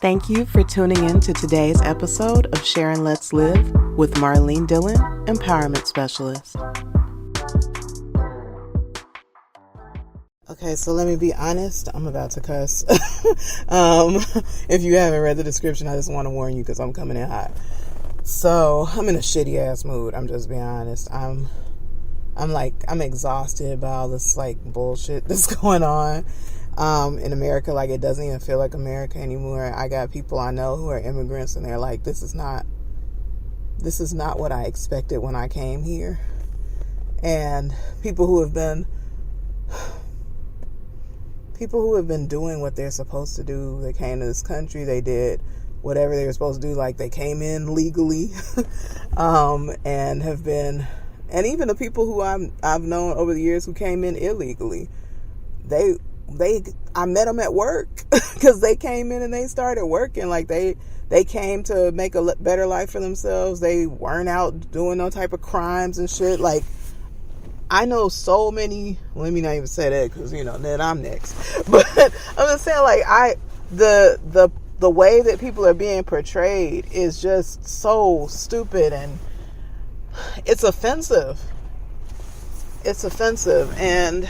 Thank you for tuning in to today's episode of Sharon Let's Live with Marlene Dillon Empowerment Specialist. Okay, so let me be honest. I'm about to cuss. If you haven't read the description, I just want to warn you because I'm coming in hot. So I'm in a shitty ass mood. I'm just being honest. I'm exhausted by all this bullshit that's going on in America. It doesn't even feel like America anymore. I got people I know who are immigrants, and they're like, this is not what I expected when I came here. And people who have been doing what they're supposed to do. They came to this country, they did whatever they were supposed to do, they came in legally, and have been, and even the people who I've known over the years who came in illegally, I met them at work because they came in and they started working. They came to make a better life for themselves. They weren't out doing no type of crimes and shit. I know so many, let me not even say that because, then I'm next. But I'm just saying, the way that people are being portrayed is just so stupid, and it's offensive. It's offensive, and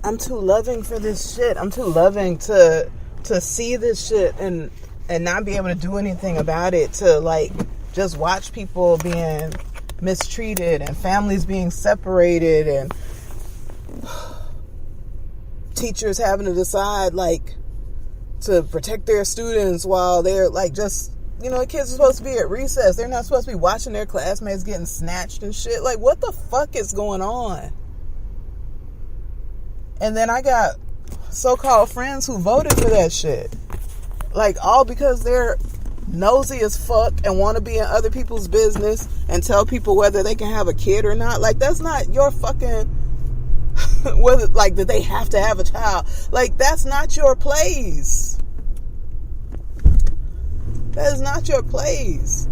I'm too loving for this shit. I'm too loving to see this shit and not be able to do anything about it, to just watch people being mistreated and families being separated and teachers having to decide to protect their students while they're kids are supposed to be at recess. They're not supposed to be watching their classmates getting snatched and shit. What the fuck is going on? And then I got so-called friends who voted for that shit. All because they're nosy as fuck and want to be in other people's business and tell people whether they can have a kid or not. That's not your fucking... whether, that they have to have a child. That's not your place. That is not your place.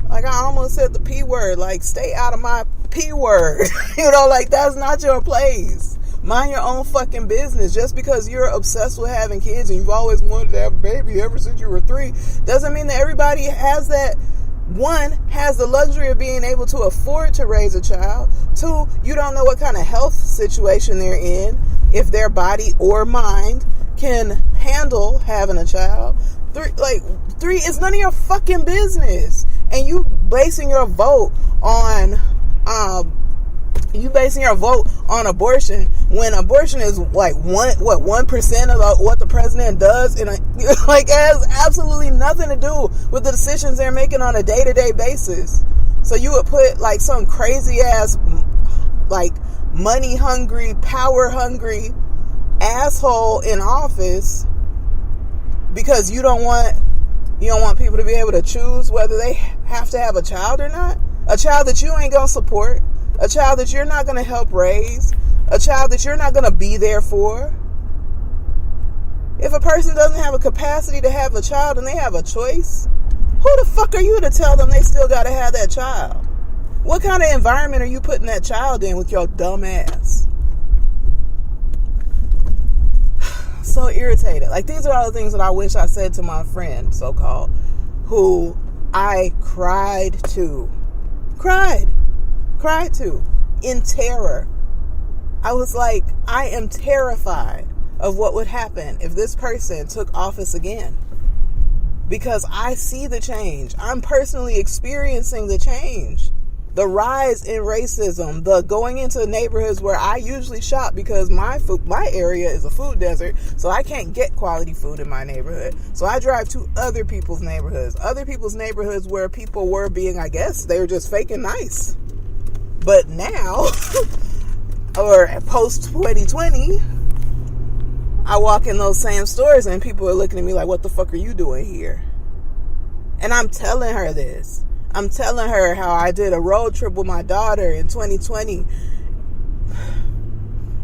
I almost said the P word. Stay out of my P word. That's not your place. Mind your own fucking business. Just because you're obsessed with having kids and you've always wanted to have a baby ever since you were 3 doesn't mean that everybody has that. 1, has the luxury of being able to afford to raise a child. 2, you don't know what kind of health situation they're in, if their body or mind can handle having a child. 3 is none of your fucking business. And you basing your vote on abortion when abortion is 1% of what the president does, and it has absolutely nothing to do with the decisions they're making on a day-to-day basis. So you would put some crazy ass money hungry, power hungry asshole in office because you don't want people to be able to choose whether they have to have a child or not. A child that you ain't gonna support. A child that you're not going to help raise. A child that you're not going to be there for. If a person doesn't have a capacity to have a child and they have a choice, who the fuck are you to tell them they still got to have that child? What kind of environment are you putting that child in with your dumb ass? So irritated. These are all the things that I wish I said to my friend, so-called, who I cried to in terror. I was I am terrified of what would happen if this person took office again, because I see the change. I'm personally experiencing the change, the rise in racism, the going into neighborhoods where I usually shop because my area is a food desert, so I can't get quality food in my neighborhood. So I drive to other people's neighborhoods where people were being, I guess, they were just faking nice. But now, or post 2020, I walk in those same stores and people are looking at me like, what the fuck are you doing here? And I'm telling her this. I'm telling her how I did a road trip with my daughter in 2020.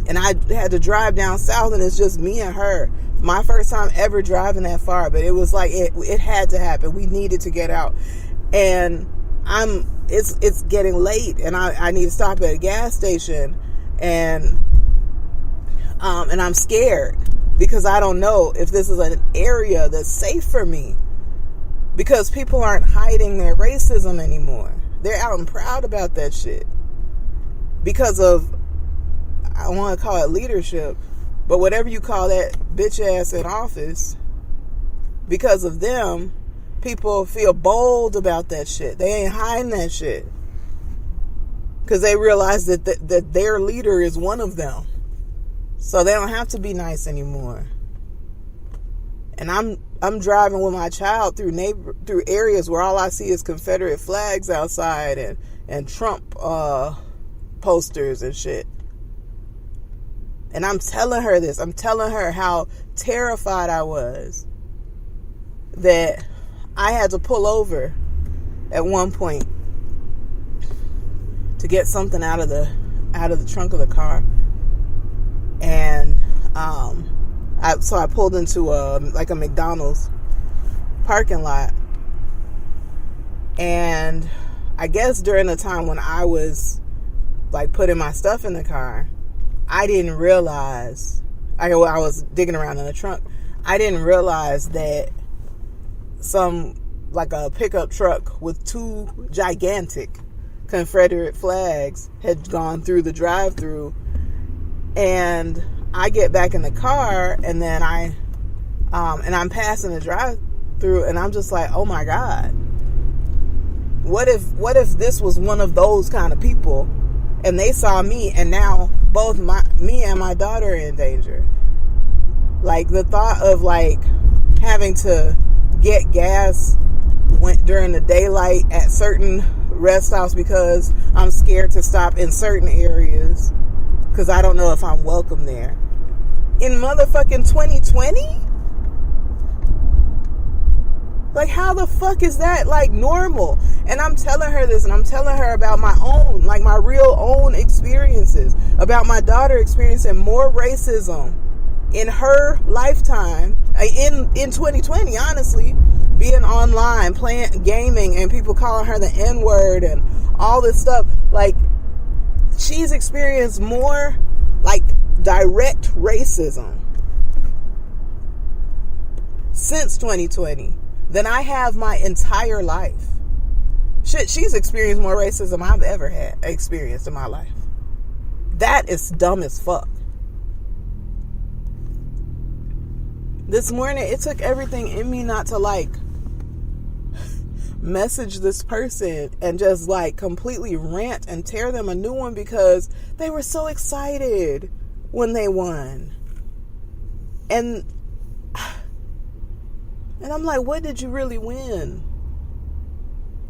And I had to drive down south and it's just me and her. My first time ever driving that far, but it was it had to happen. We needed to get out. And it's getting late and I need to stop at a gas station, and And I'm scared because I don't know if this is an area that's safe for me, because people aren't hiding their racism anymore. They're out and proud about that shit because of, I want to call it leadership, but whatever you call that bitch ass in office, because of them, people feel bold about that shit. They ain't hiding that shit because they realize that their leader is one of them. So they don't have to be nice anymore. And I'm driving with my child through areas where all I see is Confederate flags outside and Trump posters and shit. And I'm telling her this. I'm telling her how terrified I was that I had to pull over at one point to get something out of the trunk of the car. And so I pulled into a McDonald's parking lot. And I guess during the time when I was like putting my stuff in the car, I didn't realize, I was digging around in the trunk. I didn't realize that a pickup truck with 2 gigantic Confederate flags had gone through the drive-through. And I get back in the car, and then I'm passing the drive-through, and I'm just like, oh my God. What if this was one of those kind of people, and they saw me, and now both me and my daughter are in danger? Like, the thought of like having to get gas during the daylight at certain rest stops because I'm scared to stop in certain areas because I don't know if I'm welcome there. In motherfucking 2020? Like, how the fuck is that like normal? And I'm telling her this, and I'm telling her about my own, like my real own experiences, about my daughter experiencing more racism in her lifetime, in 2020, honestly, being online, playing, gaming, and people calling her the N-word and all this stuff. Like, she's experienced more like direct racism since 2020 than I have my entire life. Shit, she's experienced more racism I've ever experienced in my life. That is dumb as fuck. This morning, it took everything in me not to like message this person and just like completely rant and tear them a new one because they were so excited when they won. And I'm like, what did you really win?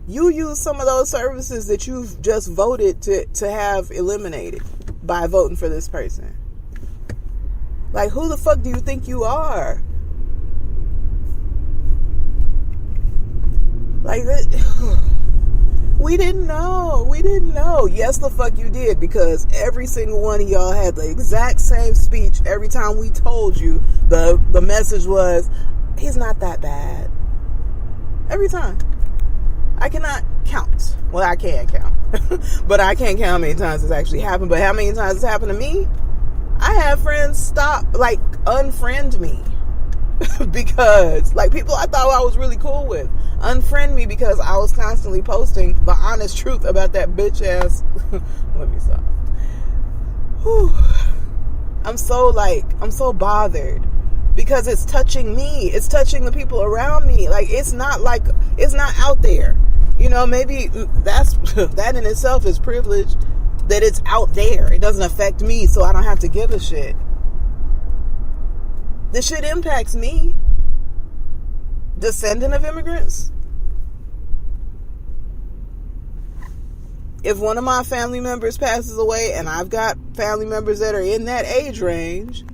You used some of those services that you've just voted to have eliminated by voting for this person. Like, who the fuck do you think you are? Like, we didn't know. Yes, the fuck you did, because every single one of y'all had the exact same speech every time we told you. The message was, he's not that bad. Every time. I cannot count. Well, I can count. But I can't count how many times it's actually happened. But how many times it's happened to me? I have friends unfriend me. Because, like, people I thought I was really cool with unfriend me because I was constantly posting the honest truth about that bitch ass. Let me stop. Whew. I'm so bothered because it's touching me. It's touching the people around me. Like, it's not out there. You know, maybe that in itself is privilege, that it's out there. It doesn't affect me, so I don't have to give a shit. This shit impacts me. Descendant of immigrants. If one of my family members passes away, and I've got family members that are in that age range,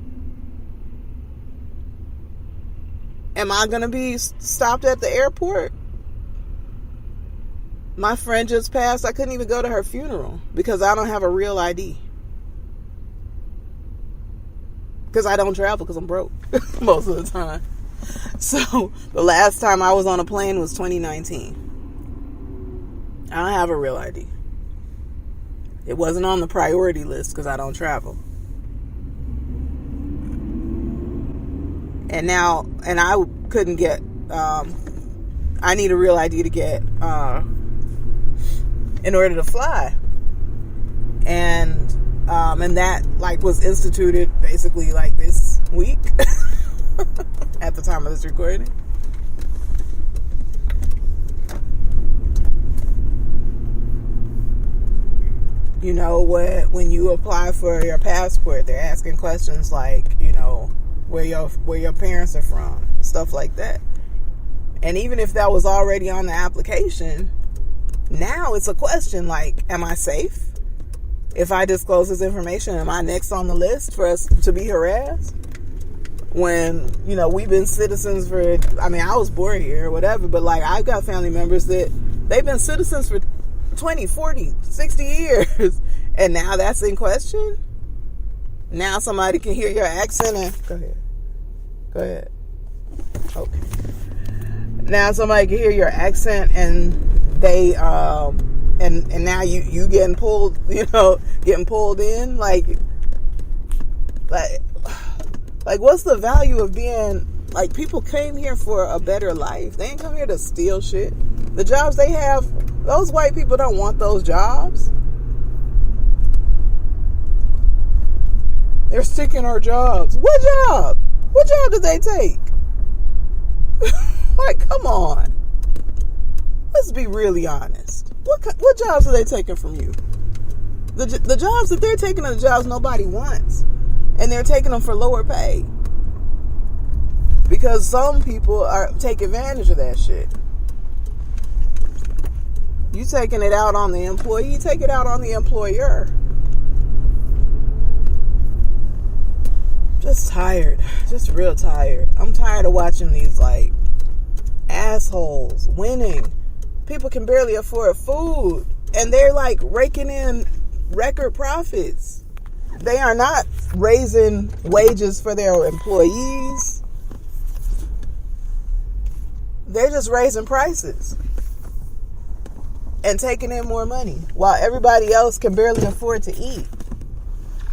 am I going to be stopped at the airport? My friend just passed. I couldn't even go to her funeral because I don't have a real ID. Because I don't travel because I'm broke most of the time. So the last time I was on a plane was 2019. I don't have a real ID. It wasn't on the priority list because I don't travel. And I couldn't get, I need a real ID to get, in order to fly. And that like was instituted basically like this week at the time of this recording. You know what? When you apply for your passport, they're asking questions like, you know, where your parents are from, stuff like that. And even if that was already on the application, now it's a question like, am I safe? If I disclose this information, am I next on the list for us to be harassed? When, you know, we've been citizens for, I mean, I was born here or whatever, but like I've got family members that they've been citizens for 20, 40, 60 years. And now that's in question? Now somebody can hear your accent and... Go ahead. Okay. Now somebody can hear your accent and they... And now you getting pulled, you know, getting pulled in. Like what's the value of being... Like, people came here for a better life. They ain't come here to steal shit. The jobs they have, those white people don't want those jobs. They're sticking our jobs. What job? What job did they take? Like, come on. Let's be really honest. What jobs are they taking from you? The jobs that they're taking are the jobs nobody wants. And they're taking them for lower pay. Because some people take advantage of that shit. You taking it out on the employee, take it out on the employer. Just tired. Just real tired. I'm tired of watching these, like, assholes winning. People can barely afford food. And they're, like, raking in record profits. They are not raising wages for their employees. They're just raising prices and taking in more money while everybody else can barely afford to eat.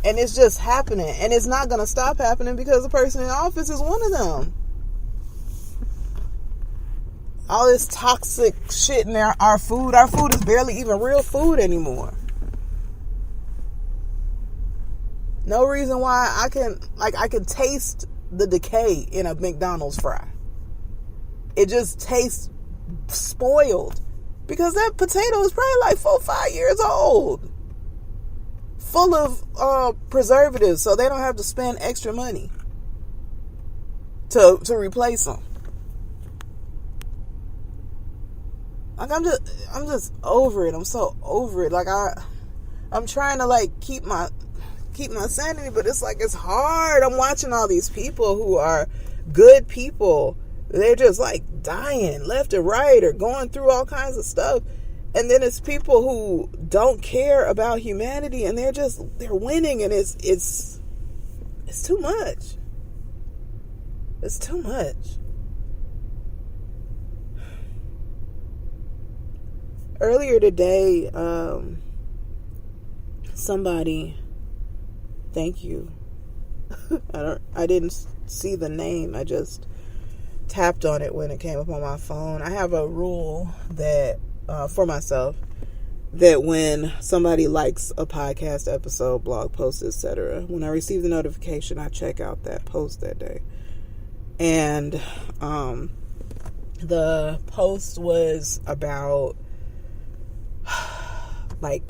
And it's just happening. And it's not going to stop happening because the person in office is one of them. All this toxic shit in our food. Our food is barely even real food anymore. No reason why I can taste the decay in a McDonald's fry. It just tastes spoiled because that potato is probably like 4 or 5 years old, full of preservatives, so they don't have to spend extra money to replace them. Like, I'm just over it. I'm so over it. Like, I'm trying to like keep my sanity, but it's like it's hard. I'm watching all these people who are good people. They're just like dying left and right or going through all kinds of stuff. And then it's people who don't care about humanity and they're winning, and it's too much. It's too much. Earlier today, somebody, thank you. I didn't see the name. I just tapped on it when it came up on my phone. I have a rule that for myself, that when somebody likes a podcast episode, blog post, etc., when I receive the notification, I check out that post that day. And the post was about like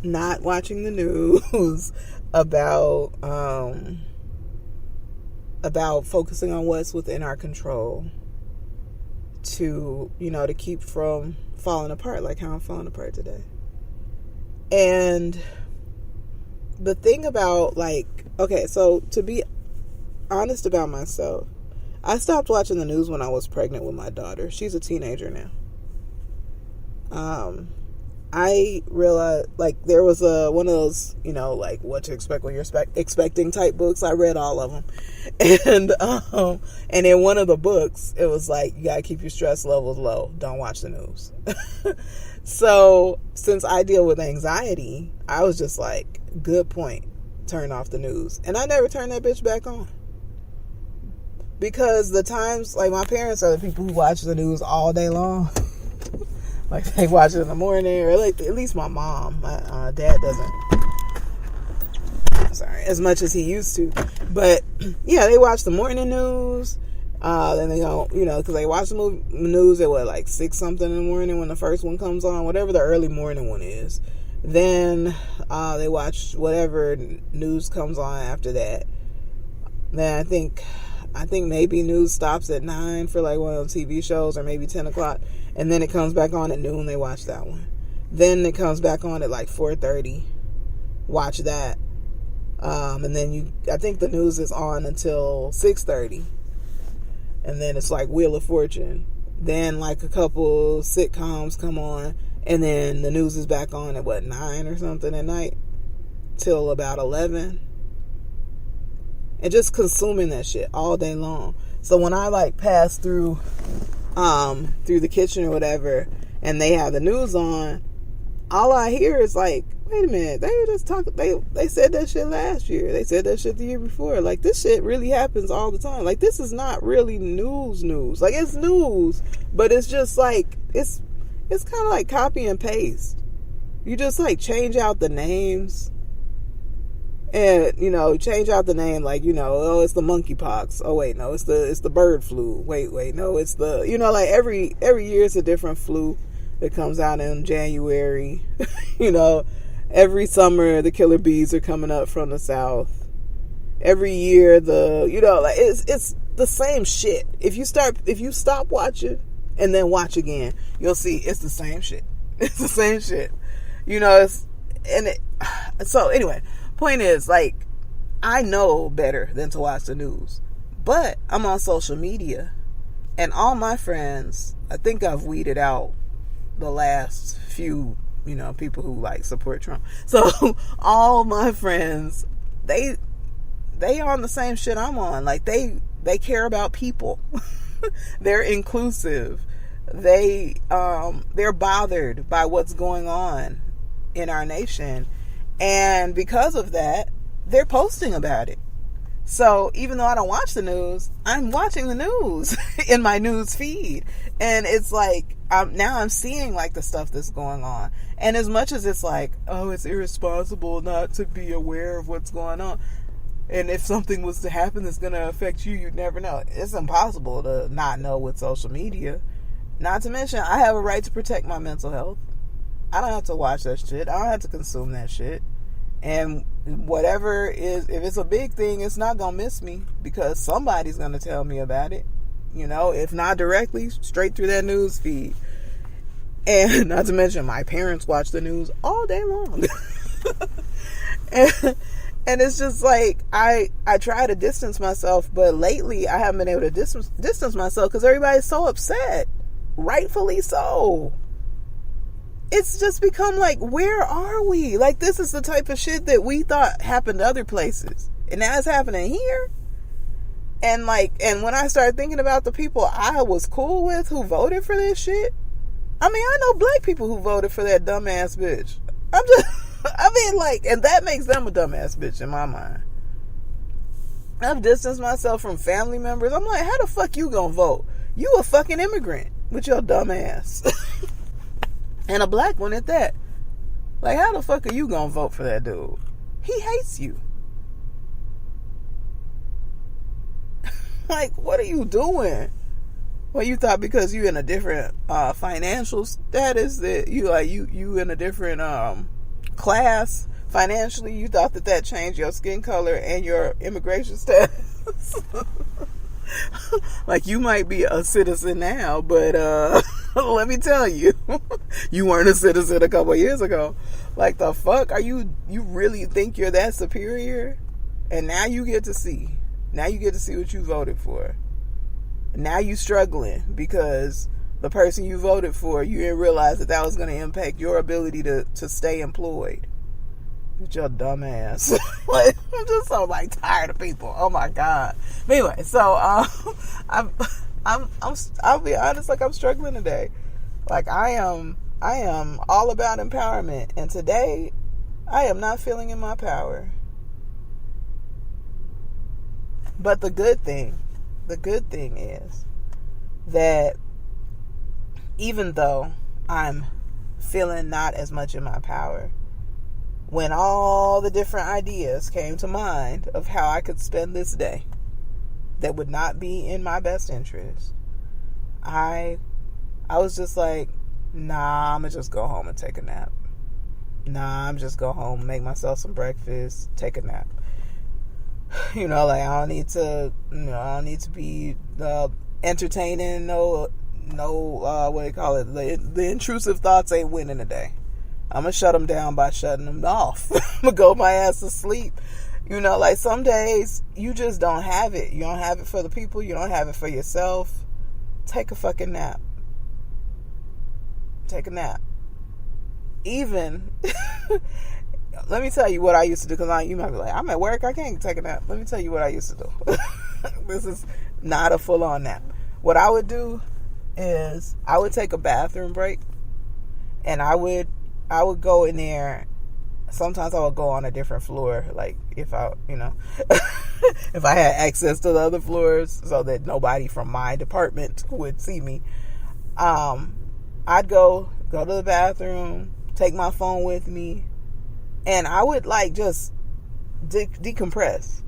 not watching the news, about focusing on what's within our control to keep from falling apart, like how I'm falling apart today. And the thing about, like, okay, so to be honest about myself, I stopped watching the news when I was pregnant with my daughter. She's a teenager now. I realized, like, there was one of those, like, what to expect when you're expecting type books. I read all of them. And in one of the books, it was like, you gotta keep your stress levels low. Don't watch the news. So, since I deal with anxiety, I was just like, good point. Turn off the news. And I never turned that bitch back on. because the times, like, my parents are the people who watch the news all day long. Like, they watch it in the morning, or like, at least my mom. My dad doesn't. Sorry, as much as he used to. But yeah, they watch the morning news. Then they go, because they watch the news at like 6 something in the morning when the first one comes on, whatever the early morning one is. Then they watch whatever news comes on after that. Then I think maybe news stops at 9 for like one of the TV shows, or maybe 10 o'clock, and then it comes back on at noon. They watch that one. Then it comes back on at like 4:30. Watch that. And then I think the news is on until 6:30. And then it's like Wheel of Fortune. Then like a couple sitcoms come on, and then the news is back on at 9 or something at night till about 11. And just consuming that shit all day long. So when I like pass through the kitchen or whatever, and they have the news on, all I hear is like, wait a minute, they were just talking, they said that shit last year. They said that shit the year before. Like, this shit really happens all the time. Like, this is not really news. Like, it's news, but it's just like, it's kind of like copy and paste. You just like change out the names. And, change out the name, like, oh, it's the monkeypox. Oh, wait, no, it's the bird flu. Wait, no, it's the, like every year it's a different flu that comes out in January. Every summer the killer bees are coming up from the south. Every year it's the same shit. If you stop watching and then watch again, you'll see it's the same shit. It's the same shit. So anyway, point is, like, I know better than to watch the news, but I'm on social media, and all my friends, I think I've weeded out the last few, people who like support Trump. So all my friends, they on the same shit I'm on. Like, they care about people. They're inclusive. They're bothered by what's going on in our nation. And because of that, they're posting about it. So even though I don't watch the news, I'm watching the news in my news feed. And it's like, I'm seeing like the stuff that's going on. And as much as it's like, oh, it's irresponsible not to be aware of what's going on. And if something was to happen that's going to affect you, you'd never know. It's impossible to not know with social media. Not to mention, I have a right to protect my mental health. I don't have to watch that shit. I don't have to consume that shit. And whatever is, if it's a big thing, it's not going to miss me, because somebody's going to tell me about it. If not directly, straight through that news feed. And not to mention, my parents watch the news all day long. And it's just like, I try to distance myself, but lately I haven't been able to distance myself because everybody's so upset. Rightfully so. It's just become like, where are we? Like, this is the type of shit that we thought happened to other places, and now it's happening here. And when I started thinking about the people I was cool with who voted for this shit, I know black people who voted for that dumbass bitch. And that makes them a dumbass bitch in my mind. I've distanced myself from family members. I'm like, how the fuck you gonna vote? You a fucking immigrant with your dumb ass. And a black one at that. Like, how the fuck are you gonna vote for that dude? He hates you. Like, what are you doing? Well, you thought because you in a different financial status that you in a different class financially, you thought that changed your skin color and your immigration status. Like, you might be a citizen now, but let me tell you, you weren't a citizen a couple of years ago. Like, the fuck are you really think you're that superior? And now you get to see what you voted for. Now you struggling because the person you voted for, you didn't realize that was going to impact your ability to stay employed. With your dumb ass. Like, I'm just so tired of people. Oh my god. But anyway, so I'll be honest, I'm struggling today. I am all about empowerment, and today I am not feeling in my power. But the good thing the good thing is that even though I'm feeling not as much in my power, when all the different ideas came to mind of how I could spend this day that would not be in my best interest, I was just like, nah, I'm gonna just go home and take a nap. Nah, I'm just go home, make myself some breakfast, take a nap. Like I don't need to be entertaining no what do you call it? The intrusive thoughts ain't winning today. I'm gonna shut them down by shutting them off. I'm gonna go my ass to sleep. Some days you just don't have it. You don't have it for the people. You don't have it for yourself. Take a fucking nap. Take a nap. Even, let me tell you what I used to do, because you might be like, I'm at work, I can't take a nap. Let me tell you what I used to do. This is not a full-on nap. What I would do is I would take a bathroom break, and I would go in there. Sometimes I would go on a different floor, like if I if I had access to the other floors so that nobody from my department would see me. I'd go to the bathroom, take my phone with me, and I would just decompress.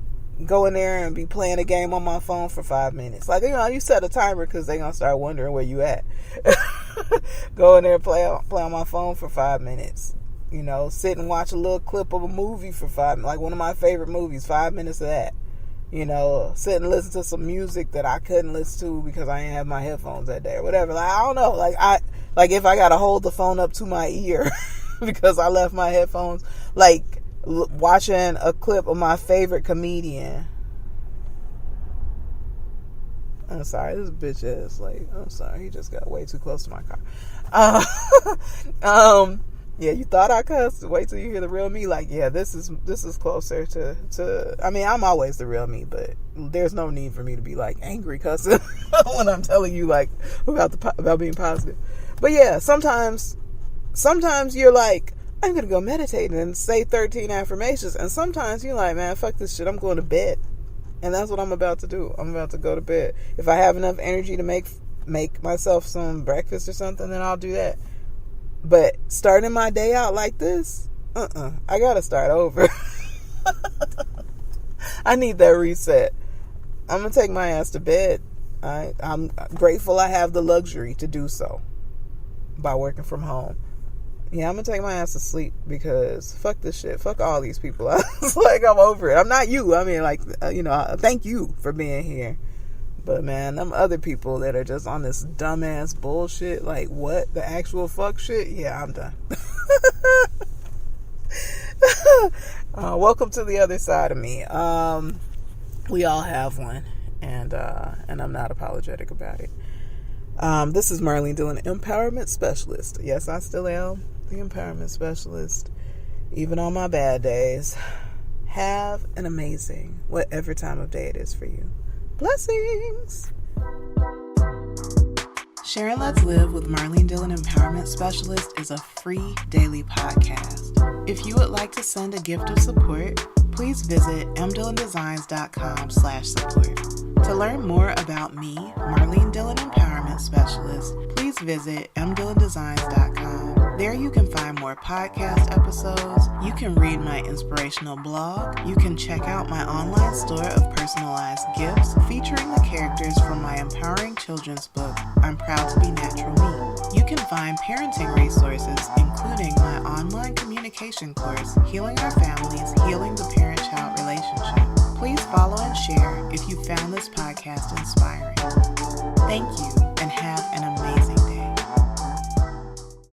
Go in there and be playing a game on my phone for 5 minutes. You set a timer because they're going to start wondering where you at. Go in there and play on my phone for 5 minutes. Sit and watch a little clip of a movie for 5 minutes. Like one of my favorite movies, 5 minutes of that. Sit and listen to some music that I couldn't listen to because I didn't have my headphones that day or whatever. I don't know. If I got to hold the phone up to my ear because I left my headphones, watching a clip of my favorite comedian. I'm sorry, this bitch is I'm sorry, he just got way too close to my car. Yeah, you thought I cussed? Wait till you hear the real me. This is closer to I'm always the real me, but there's no need for me to be angry cussing when I'm telling you about being positive. But yeah, sometimes you're I'm going to go meditate and say 13 affirmations. And sometimes you're man, fuck this shit. I'm going to bed. And that's what I'm about to do. I'm about to go to bed. If I have enough energy to make myself some breakfast or something, then I'll do that. But starting my day out like this, I got to start over. I need that reset. I'm going to take my ass to bed. I'm grateful I have the luxury to do so by working from home. Yeah, I'm going to take my ass to sleep because fuck this shit. Fuck all these people. I'm over it. I'm not you. Thank you for being here. But man, them other people that are just on this dumbass bullshit, what? The actual fuck shit? Yeah, I'm done. Welcome to the other side of me. We all have one, and I'm not apologetic about it. This is Marlene Dillon Empowerment Specialist. Yes, I still am the Empowerment Specialist, even on my bad days. Have an amazing whatever time of day it is for you. Blessings. Share and Let's Live with Marlene Dillon Empowerment Specialist is a free daily podcast. If you would like to send a gift of support, please visit MDillonDesigns.com/support. To learn more about me, Marlene Dillon Empowerment Specialist, please visit MDillonDesigns.com. There you can find more podcast episodes, you can read my inspirational blog, you can check out my online store of personalized gifts featuring the characters from my empowering children's book, I'm Proud to Be Natural Me. You can find parenting resources, including my online communication course, Healing Our Families, Healing the Parent-Child Relationship. Please follow and share if you found this podcast inspiring. Thank you and have an amazing